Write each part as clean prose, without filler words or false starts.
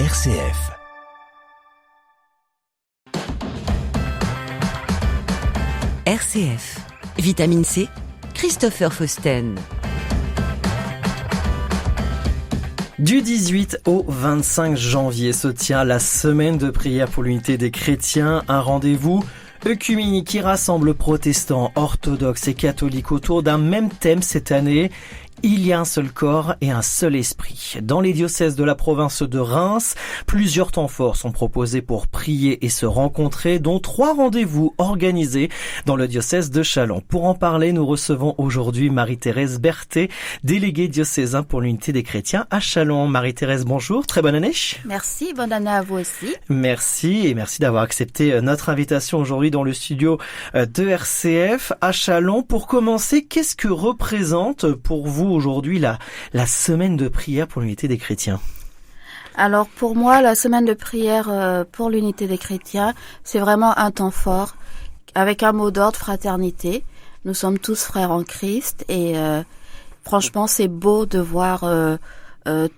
RCF. RCF. Vitamine C, Christopher Fausten. Du 18 au 25 janvier se tient la semaine de prière pour l'unité des chrétiens, un rendez-vous œcuménique qui rassemble protestants, orthodoxes et catholiques autour d'un même thème cette année. Il y a un seul corps et un seul esprit. Dans les diocèses de la province de Reims, plusieurs temps forts sont proposés pour prier et se rencontrer, dont 3 rendez-vous organisés dans le diocèse de Châlons. Pour en parler, nous recevons aujourd'hui Marie-Thérèse Berthet, déléguée diocésain pour l'unité des chrétiens à Châlons. Marie-Thérèse, bonjour, très bonne année. Merci, bonne année à vous aussi. Merci et merci d'avoir accepté notre invitation aujourd'hui dans le studio de RCF à Châlons. Pour commencer, qu'est-ce que représente pour vous aujourd'hui la semaine de prière pour l'unité des chrétiens? Alors pour moi, la semaine de prière pour l'unité des chrétiens, c'est vraiment un temps fort avec un mot d'ordre, fraternité. Nous sommes tous frères en Christ et franchement, c'est beau de voir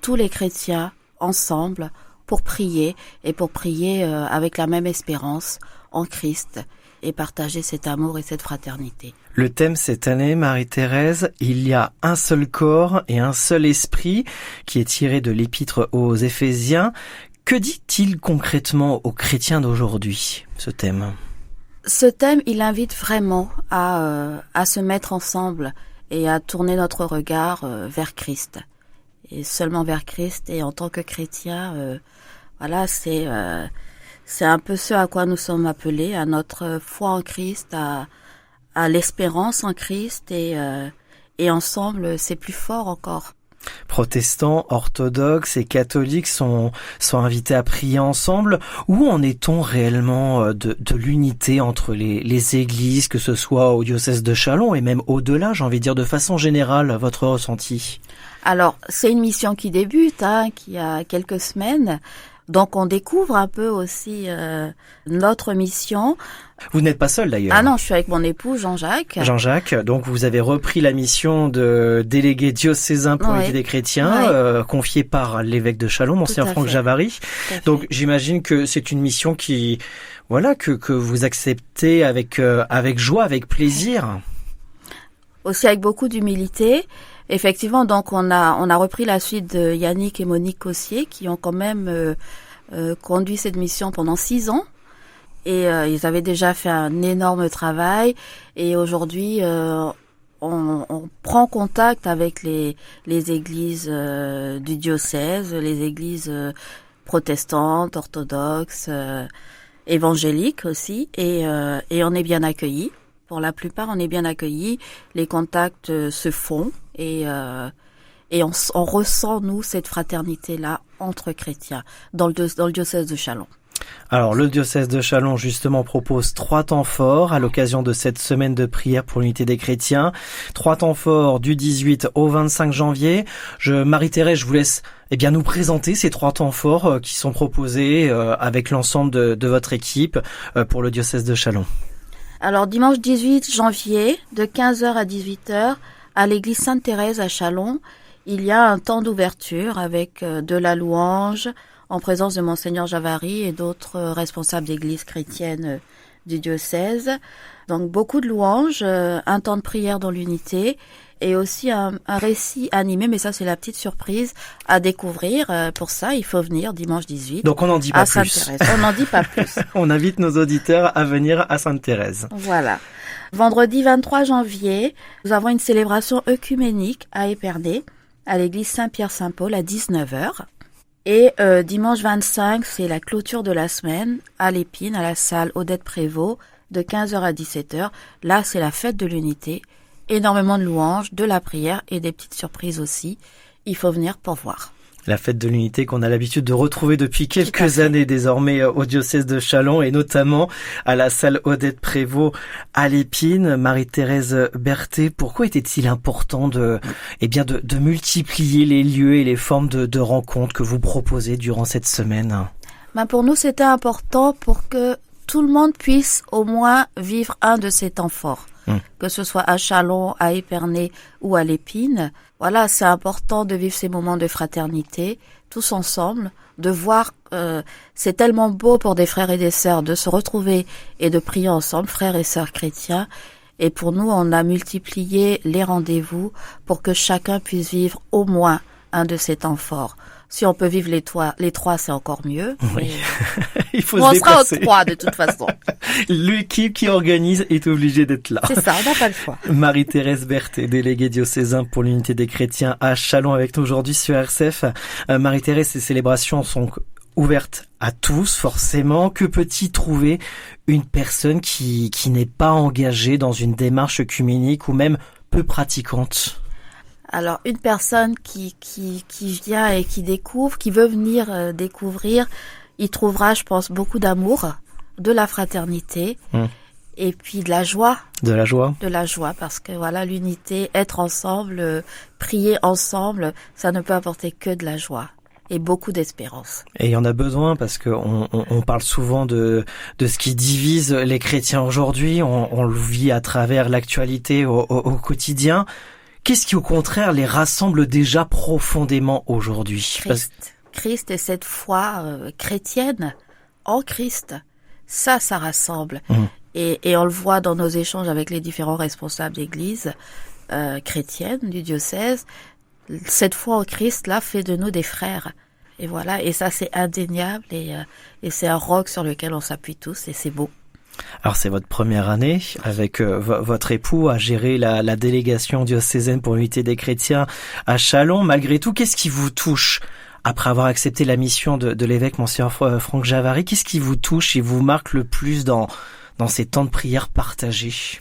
tous les chrétiens ensemble pour prier et pour prier avec la même espérance en Christ et partager cet amour et cette fraternité. Le thème cette année, Marie-Thérèse, il y a un seul corps et un seul esprit, qui est tiré de l'épître aux Éphésiens. Que dit-il concrètement aux chrétiens d'aujourd'hui, ce thème? Ce thème, il invite vraiment à se mettre ensemble et à tourner notre regard vers Christ. Et seulement vers Christ. Et en tant que chrétien, voilà, c'est un peu ce à quoi nous sommes appelés, à notre foi en Christ, à l'espérance en Christ et ensemble, c'est plus fort encore. Protestants, orthodoxes et catholiques sont invités à prier ensemble. Où en est-on réellement de l'unité entre les églises, que ce soit au diocèse de Châlons et même au-delà, j'ai envie de dire de façon générale, votre ressenti? Alors, c'est une mission qui débute, qui a quelques semaines. Donc on découvre un peu aussi notre mission. Vous n'êtes pas seul d'ailleurs. Ah non, je suis avec mon époux Jean-Jacques. Jean-Jacques, donc vous avez repris la mission de délégué diocésain pour l'unité des chrétiens, confiée par l'évêque de Châlons, Monseigneur Franck Javary. Donc j'imagine que c'est une mission qui, voilà, que vous acceptez avec joie, avec plaisir. Aussi avec beaucoup d'humilité. Effectivement, donc on a repris la suite de Yannick et Monique Cossier qui ont quand même conduit cette mission pendant 6 ans et ils avaient déjà fait un énorme travail et aujourd'hui on prend contact avec les églises du diocèse, les églises protestantes, orthodoxes, évangéliques aussi et on est bien accueillis. Pour la plupart, on est bien accueillis, les contacts se font et on ressent, nous, cette fraternité-là entre chrétiens dans le diocèse de Châlons. Alors, le diocèse de Châlons, justement, propose 3 temps forts à l'occasion de cette semaine de prière pour l'unité des chrétiens. 3 temps forts du 18 au 25 janvier. Marie-Thérèse, je vous laisse nous présenter ces 3 temps forts qui sont proposés avec l'ensemble de votre équipe pour le diocèse de Châlons. Alors, dimanche 18 janvier, de 15h à 18h, à l'église Sainte-Thérèse à Châlons, il y a un temps d'ouverture avec de la louange en présence de Monseigneur Javary et d'autres responsables d'églises chrétiennes du diocèse. Donc, beaucoup de louanges, un temps de prière dans l'unité et aussi un récit animé, mais ça c'est la petite surprise à découvrir. Pour ça, il faut venir dimanche 18. Donc on n'en dit pas plus. Sainte-Thérèse. On n'en dit pas plus. On invite nos auditeurs à venir à Sainte-Thérèse. Voilà. Vendredi 23 janvier, nous avons une célébration œcuménique à Épernay, à l'église Saint-Pierre-Saint-Paul à 19h. Et dimanche 25, c'est la clôture de la semaine à l'Épine, à la salle Odette Prévost, de 15h à 17h. Là, c'est la fête de l'unité. Énormément de louanges, de la prière et des petites surprises aussi. Il faut venir pour voir. La fête de l'unité qu'on a l'habitude de retrouver depuis quelques années désormais au diocèse de Châlons et notamment à la salle Odette Prévost à l'Épine. Marie-Thérèse Berthet, pourquoi était-il important de multiplier les lieux et les formes de rencontres que vous proposez durant cette semaine? Pour nous, c'était important pour que tout le monde puisse au moins vivre un de ces temps forts. Que ce soit à Châlons, à Épernay ou à l'Épine, voilà, c'est important de vivre ces moments de fraternité, tous ensemble, de voir, c'est tellement beau pour des frères et des sœurs de se retrouver et de prier ensemble, frères et sœurs chrétiens. Et pour nous, on a multiplié les rendez-vous pour que chacun puisse vivre au moins un de ces temps forts. Si on peut vivre les trois, c'est encore mieux. Oui. Il faut on se sera déplacer. aux trois de toute façon. L'équipe qui organise est obligée d'être là. C'est ça, on n'a pas le choix. Marie-Thérèse Berthet, déléguée diocésaine pour l'unité des chrétiens à Châlons avec nous aujourd'hui sur RCF. Marie-Thérèse, ces célébrations sont ouvertes à tous, forcément. Que peut-il trouver une personne qui n'est pas engagée dans une démarche œcuménique ou même peu pratiquante? Alors, une personne qui vient et qui découvre, qui veut venir découvrir, il trouvera, je pense, beaucoup d'amour, de la fraternité, et puis de la joie. De la joie. De la joie, parce que voilà, l'unité, être ensemble, prier ensemble, ça ne peut apporter que de la joie. Et beaucoup d'espérance. Et il y en a besoin parce que on parle souvent de ce qui divise les chrétiens aujourd'hui. On le vit à travers l'actualité au quotidien. Qu'est-ce qui, au contraire, les rassemble déjà profondément aujourd'hui? Christ et cette foi chrétienne en Christ, ça rassemble. Et on le voit dans nos échanges avec les différents responsables d'église chrétienne du diocèse. Cette foi en Christ, là, fait de nous des frères. Et voilà, et ça, c'est indéniable et c'est un roc sur lequel on s'appuie tous et c'est beau. Alors, c'est votre première année avec votre époux à gérer la délégation diocésaine pour l'unité des chrétiens à Châlons. Malgré tout, qu'est-ce qui vous touche après avoir accepté la mission de l'évêque Monseigneur Franck Javary? Qu'est-ce qui vous touche et vous marque le plus dans ces temps de prière partagés?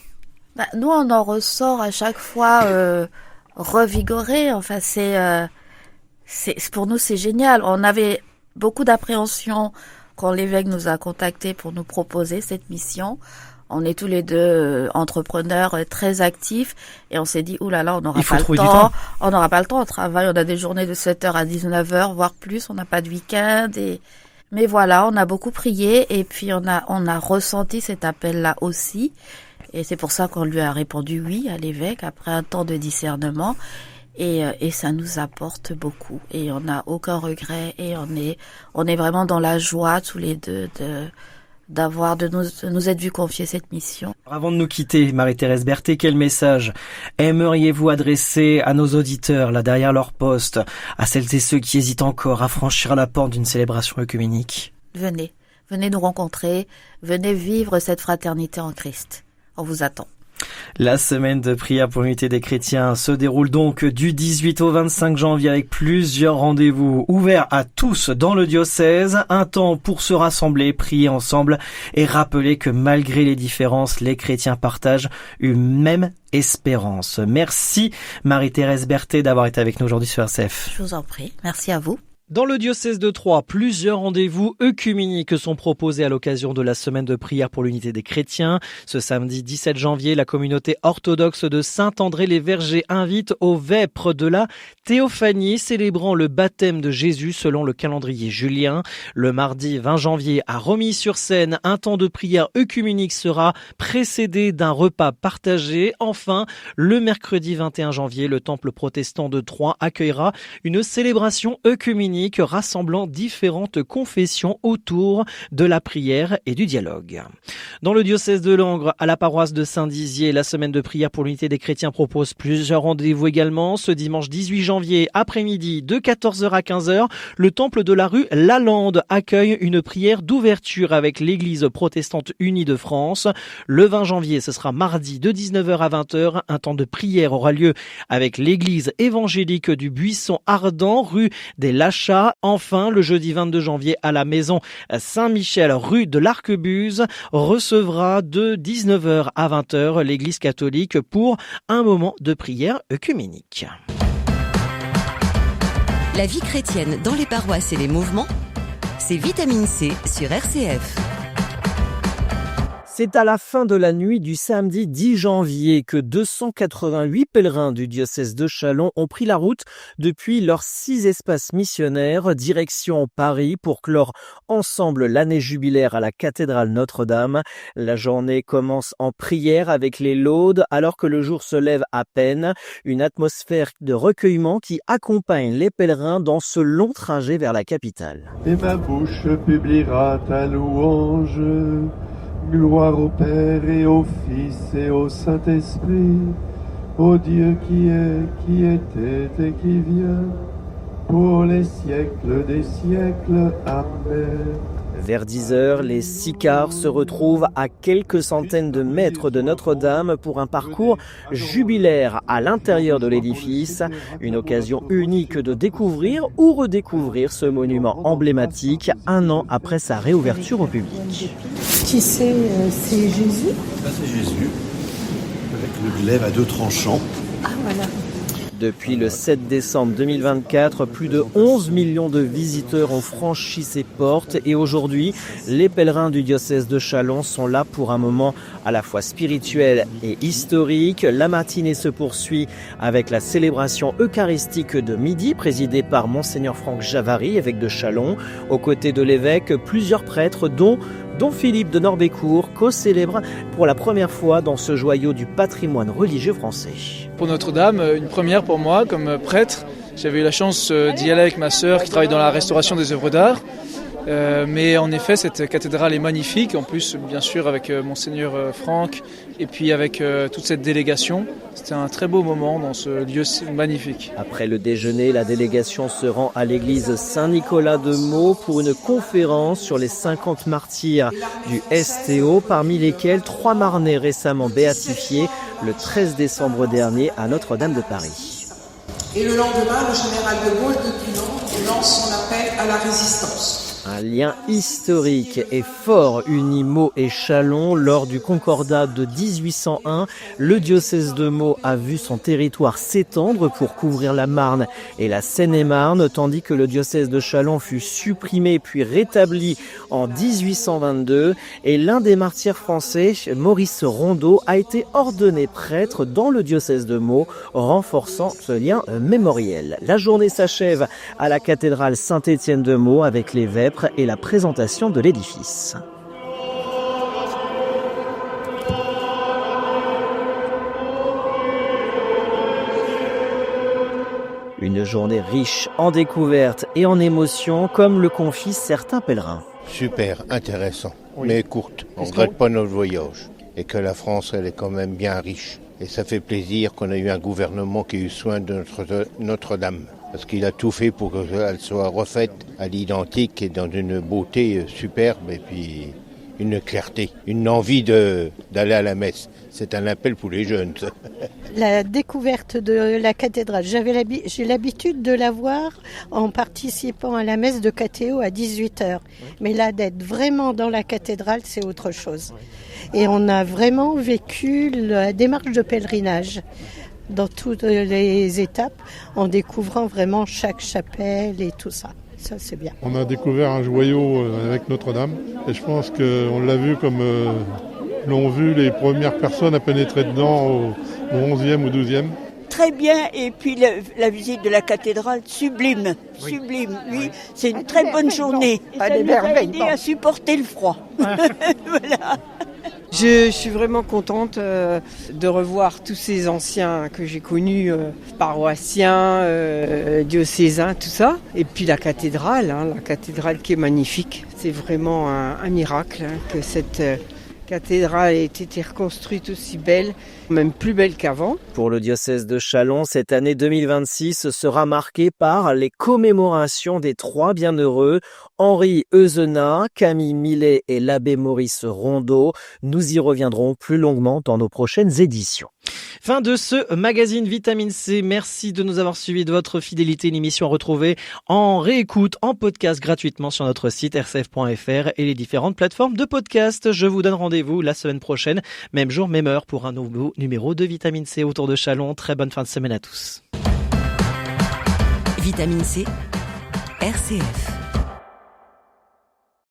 Nous, on en ressort à chaque fois revigoré. Enfin, pour nous, c'est génial. On avait beaucoup d'appréhension quand l'évêque nous a contactés pour nous proposer cette mission. On est tous les deux entrepreneurs très actifs et on s'est dit, oulala, on n'aura pas le temps. On n'aura pas le temps. On travaille, on a des journées de 7h à 19h, voire plus. On n'a pas de week-end. Mais voilà, on a beaucoup prié et puis on a ressenti cet appel-là aussi. Et c'est pour ça qu'on lui a répondu oui à l'évêque après un temps de discernement. Et ça nous apporte beaucoup. Et on n'a aucun regret. Et on est vraiment dans la joie tous les deux de nous être vus confier cette mission. Avant de nous quitter, Marie-Thérèse Berthet, quel message aimeriez-vous adresser à nos auditeurs, là derrière leur poste, à celles et ceux qui hésitent encore à franchir la porte d'une célébration œcuménique? Venez nous rencontrer. Venez vivre cette fraternité en Christ. On vous attend. La semaine de prière pour l'unité des chrétiens se déroule donc du 18 au 25 janvier avec plusieurs rendez-vous ouverts à tous dans le diocèse. Un temps pour se rassembler, prier ensemble et rappeler que malgré les différences, les chrétiens partagent une même espérance. Merci Marie-Thérèse Berthet d'avoir été avec nous aujourd'hui sur RCF. Je vous en prie. Merci à vous. Dans le diocèse de Troyes, plusieurs rendez-vous œcuméniques sont proposés à l'occasion de la semaine de prière pour l'unité des chrétiens. Ce samedi 17 janvier, la communauté orthodoxe de Saint-André-les-Vergers invite aux vêpres de la Théophanie, célébrant le baptême de Jésus selon le calendrier julien. Le mardi 20 janvier, à Romilly-sur-Seine, un temps de prière œcuménique sera précédé d'un repas partagé. Enfin, le mercredi 21 janvier, le temple protestant de Troyes accueillera une célébration œcuménique rassemblant différentes confessions autour de la prière et du dialogue. Dans le diocèse de Langres, à la paroisse de Saint-Dizier, la semaine de prière pour l'unité des chrétiens propose plusieurs rendez-vous également. Ce dimanche 18 janvier, après-midi, de 14h à 15h, le temple de la rue Lalande accueille une prière d'ouverture avec l'église protestante unie de France. Le 20 janvier, ce sera mardi de 19h à 20h. Un temps de prière aura lieu avec l'église évangélique du Buisson Ardent, rue des Lachats. Enfin, le jeudi 22 janvier, à la maison Saint-Michel, rue de l'Arquebuse, recevra de 19h à 20h l'église catholique pour un moment de prière œcuménique. La vie chrétienne dans les paroisses et les mouvements, c'est Vitamine C sur RCF. C'est à la fin de la nuit du samedi 10 janvier que 288 pèlerins du diocèse de Châlons ont pris la route depuis leurs 6 espaces missionnaires, direction Paris pour clore ensemble l'année jubilaire à la cathédrale Notre-Dame. La journée commence en prière avec les laudes alors que le jour se lève à peine. Une atmosphère de recueillement qui accompagne les pèlerins dans ce long trajet vers la capitale. Et ma bouche publiera ta louange. Gloire au Père et au Fils et au Saint-Esprit, au Dieu qui est, qui était et qui vient, pour les siècles des siècles. Amen. Vers 10h, les 6 cars se retrouvent à quelques centaines de mètres de Notre-Dame pour un parcours jubilaire à l'intérieur de l'édifice. Une occasion unique de découvrir ou redécouvrir ce monument emblématique un an après sa réouverture au public. Qui c'est Jésus ? C'est Jésus, avec le glaive à 2 tranchants. Ah voilà. Depuis le 7 décembre 2024, plus de 11 millions de visiteurs ont franchi ses portes et aujourd'hui, les pèlerins du diocèse de Châlons sont là pour un moment à la fois spirituel et historique. La matinée se poursuit avec la célébration eucharistique de midi présidée par Monseigneur Franck Javary, évêque de Châlons. Aux côtés de l'évêque, plusieurs prêtres dont Philippe de Norbécourt, co-célèbre pour la première fois dans ce joyau du patrimoine religieux français. Pour Notre-Dame, une première pour moi comme prêtre. J'avais eu la chance d'y aller avec ma sœur qui travaille dans la restauration des œuvres d'art. Mais en effet, cette cathédrale est magnifique. En plus, bien sûr, avec Monseigneur Franck et puis avec toute cette délégation. C'était un très beau moment dans ce lieu magnifique. Après le déjeuner, la délégation se rend à l'église Saint-Nicolas de Meaux pour une conférence sur les 50 martyrs du STO, parmi lesquels 3 Marnais récemment béatifiés le 13 décembre dernier à Notre-Dame de Paris. Et le lendemain, le général de Gaulle de Toulon lance son appel à la résistance. Un lien historique et fort unit Meaux et Châlons. Lors du Concordat de 1801, le diocèse de Meaux a vu son territoire s'étendre pour couvrir la Marne et la Seine-et-Marne, tandis que le diocèse de Châlons fut supprimé puis rétabli en 1822. Et l'un des martyrs français, Maurice Rondeau, a été ordonné prêtre dans le diocèse de Meaux, renforçant ce lien mémoriel. La journée s'achève à la cathédrale Saint-Étienne de Meaux avec les vêpres et la présentation de l'édifice. Une journée riche en découvertes et en émotions, comme le confient certains pèlerins. Super intéressant, mais courte. On ne regrette pas notre voyage. Et que la France, elle est quand même bien riche. Et ça fait plaisir qu'on ait eu un gouvernement qui ait eu soin de Notre-Dame. Parce qu'il a tout fait pour qu'elle soit refaite à l'identique et dans une beauté superbe et puis une clarté, une envie d'aller à la messe. C'est un appel pour les jeunes. La découverte de la cathédrale, j'ai l'habitude de la voir en participant à la messe de KTO à 18h. Mais là, d'être vraiment dans la cathédrale, c'est autre chose. Et on a vraiment vécu la démarche de pèlerinage dans toutes les étapes, en découvrant vraiment chaque chapelle et tout ça. Ça, c'est bien. On a découvert un joyau avec Notre-Dame et je pense qu'on l'a vu comme l'ont vu les premières personnes à pénétrer dedans au 11e ou 12e. Très bien, et puis la visite de la cathédrale, sublime, sublime. Oui, c'est une très bonne journée. Et ça nous a aidé à supporter le froid. Voilà. Je suis vraiment contente de revoir tous ces anciens que j'ai connus, paroissiens, diocésains, tout ça. Et puis la cathédrale qui est magnifique. C'est vraiment un miracle que cette cathédrale ait été reconstruite aussi belle, même plus belle qu'avant. Pour le diocèse de Châlons, cette année 2026 sera marquée par les commémorations des 3 bienheureux, Henri Euzenat, Camille Millet et l'abbé Maurice Rondeau. Nous y reviendrons plus longuement dans nos prochaines éditions. Fin de ce magazine Vitamine C. Merci de nous avoir suivis, de votre fidélité. Une émission retrouvée en réécoute, en podcast gratuitement sur notre site rcf.fr et les différentes plateformes de podcast. Je vous donne rendez-vous la semaine prochaine, même jour, même heure, pour un nouveau numéro de Vitamine C autour de Châlons. Très bonne fin de semaine à tous. Vitamine C, RCF.